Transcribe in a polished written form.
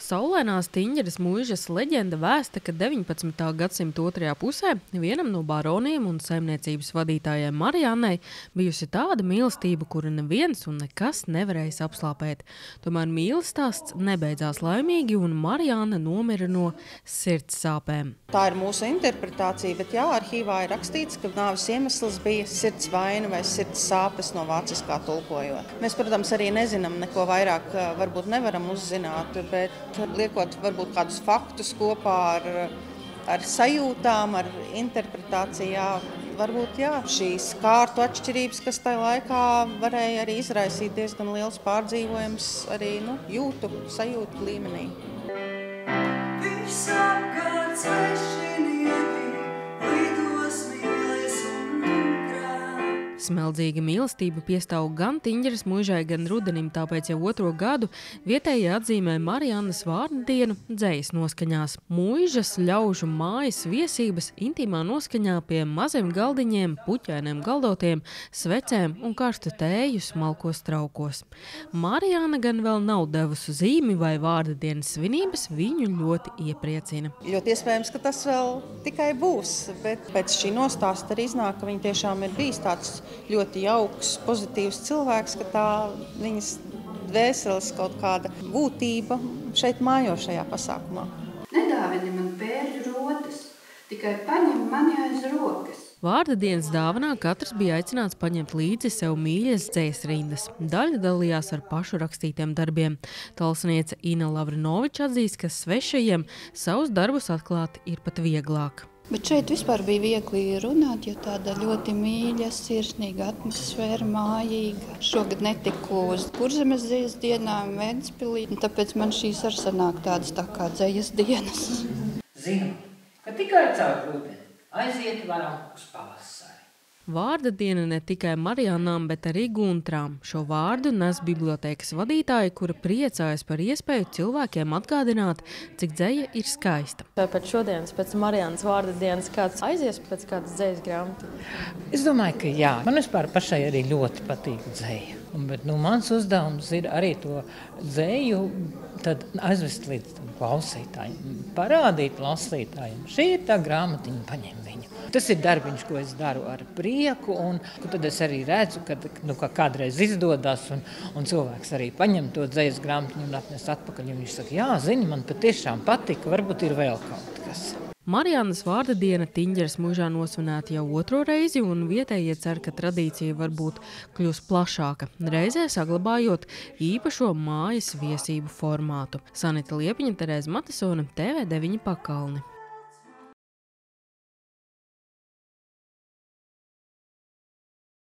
Saulainās Tiņģeres muižas leģenda vēsta, ka 19. gadsimta otrajā pusē vienam no baroniem un saimniecības vadītājiem Mariannai bijusi tāda mīlestība, kuru neviens un nekas nevarējis apslāpēt. Tomēr mīles stāsts nebeidzās laimīgi un Marianna nomira no sirds sāpēm. Tā ir mūsu interpretācija, bet jā, arhīvā ir rakstīts, ka nāves iemesls bija sirds vaina vai sirds sāpes no vāciskā tulkojot. Mēs, protams, arī nezinām neko vairāk, varbūt nevaram uzzināt, bet liekot varbūt kādus faktus kopā ar sajūtām, ar interpretācijā, varbūt jā, šīs kārtu atšķirības, kas tajā laikā varēja arī izraisīt diezgan liels pārdzīvojums arī sajūtu līmenī. Smeldzīga mīlestība piestāv gan Tiņģeres muižai, gan Rudenim, tāpēc jau otro gadu vietēji atzīmē Mariannas vārda dienu dzejas noskaņās. Muižas, ļaužu mājas viesības intīmā noskaņā pie maziem galdiņiem, puķainiem galdotiem, svecēm un karstu tēju smalkos traukos. Marianna gan vēl nav devusi zīmi vai vārda dienas svinības, viņu ļoti iepriecina. Ļoti iespējams, ka tas vēl tikai būs, bet pēc šī nostāsta arī iznāk, ka viņi tiešām ir bijis tāds ļoti jauks, pozitīvs cilvēks, ka tā viņas dvēseles kaut kāda būtība šeit mājo šajā pasākumā. Nedāvini man pērļu rotas, tikai paņem mani aiz rokas. Vārda dienas dāvanā katrs bija aicināts paņemt līdzi sev mīļas dzejas rindas. Daļa dalījās ar pašu rakstītiem darbiem. Talsniece Ina Lavrinoviča atzīst, ka svešajiem savus darbus atklāt ir pat vieglāk. Bet šeit vispār bija viegli runāt, jo tāda ļoti mīļa, sirsnīga atmosfēra, mājīga. Šogad netiku uz Kurzemes dzejas dienām Ventspilī, tāpēc man šīs arī sanāk tādas tā kā dzejas dienas. Zinu, ka tikai caur rudeni aiziet varam uz pavasari. Vārda diena ne tikai Mariannām, bet arī Guntrām. Šo vārdu nes bibliotēkas vadītāja, kura priecājas par iespēju cilvēkiem atgādināt, cik dzeja ir skaista. Vai pēc šodienas, pēc Mariannas vārda dienas, kāds aizies pēc kādas dzejas grāmatas? Es domāju, ka jā. Man vispār pašai arī ļoti patīk dzeja. Bet mans uzdevums ir arī to dzeju tad aizvest līdz klausītājiem, parādīt lasītājiem. Šī ir tā grāmatiņa, paņem viņu. Tas ir darbiņš, ko es daru ar prieku, un tad es arī redzu, ka kādreiz izdodas, un cilvēks arī paņem to dzejas grāmatiņu un atnes atpakaļ. Un viņš saka, jā, zini, man patiešām patika, varbūt ir vēl kaut kas. Mariannas vārda diena Tiņģeres muižā nosvinēta jau otro reizi, un vietējie cer, ka tradīcija varbūt kļūs plašāka, reizē saglabājot īpašo mājas viesību formātu. Sanita Liepiņa, Terēze Matisone, TV9 Pakalni.